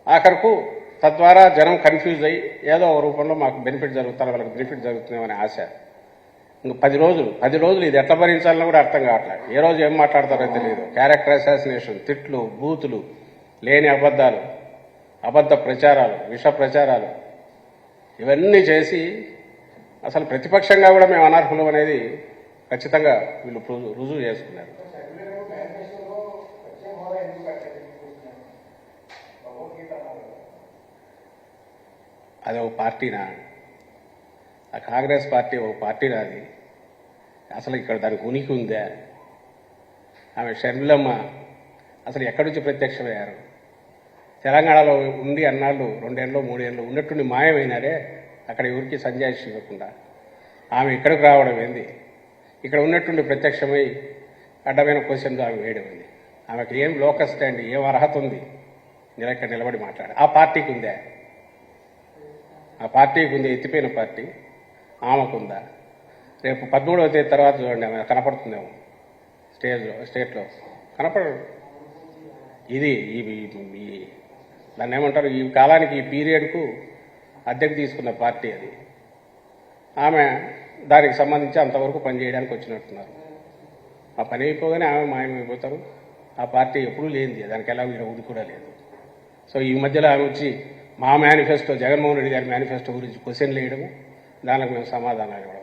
ఆఖరకు తద్వారా జనం కన్ఫ్యూజ్ అయ్యి ఏదో ఒక రూపంలో మాకు బెనిఫిట్ జరుగుతుంది, వాళ్ళకి బెనిఫిట్ జరుగుతుందేమనే ఆశ. ఇంక 10 రోజులు ఇది ఎట్లా భరించాలని కూడా అర్థం కావట్లేదు. ఏ రోజు ఏం మాట్లాడతారో తెలియదు. క్యారెక్టర్ అసాసినేషన్, తిట్లు, బూతులు, లేని అబద్ధాలు, అబద్ధ ప్రచారాలు, విష ప్రచారాలు ఇవన్నీ చేసి అసలు ప్రతిపక్షంగా కూడా మేము అనర్హులం అనేది ఖచ్చితంగా వీళ్ళు రుజువు చేసుకున్నారు. అది ఒక పార్టీనా? ఆ కాంగ్రెస్ పార్టీ ఒక పార్టీనా? అది అసలు ఇక్కడ దానికి ఉనికి ఉందా? ఆమె షర్మిలమ్మ అసలు ఎక్కడి నుంచి ప్రత్యక్షమయ్యారు? తెలంగాణలో ఉండి అన్నాళ్ళు 2 ఏళ్ళు 3 ఏళ్ళు ఉన్నట్టుండి మాయమైనారే, అక్కడ ఎవరికి సంజాయిషి ఇవ్వకుండా ఆమె ఇక్కడికి రావడం ఏంది? ఇక్కడ ఉన్నట్టుండి ప్రత్యక్షమై అడ్డమైన క్వశ్చన్లు ఆమె వేయడం ఏంది? ఆమెకు ఏం లోకల్ స్టాండ్, ఏం అర్హత ఉంది ఇక్కడ నిలబడి మాట్లాడ? ఆ పార్టీకి ఉందా? ఆ పార్టీకి ఉంది, ఎత్తిపోయిన పార్టీ ఆమెకుందా? రేపు 13వ తేదీ తర్వాత చూడండి, ఆమె కనపడుతుందేమో స్టేట్లో కనపడదు. ఇది దాన్ని ఏమంటారు, ఈ కాలానికి ఈ పీరియడ్కు అద్దెకు తీసుకున్న పార్టీ అది. ఆమె దానికి సంబంధించి అంతవరకు పనిచేయడానికి వచ్చినట్టున్నారు. ఆ పని అయిపోగానే ఆమె మాయమైపోతారు. ఆ పార్టీ ఎప్పుడూ లేనిది, దానికి ఎలా ఇది కూడా లేదు. సో ఈ మధ్యలో ఆమె వచ్చి మా మేనిఫెస్టో, జగన్మోహన్ రెడ్డి గారి మేనిఫెస్టో గురించి క్వశ్చన్లు వేయడము, దానికి మేము సమాధానాలు ఇవ్వడం.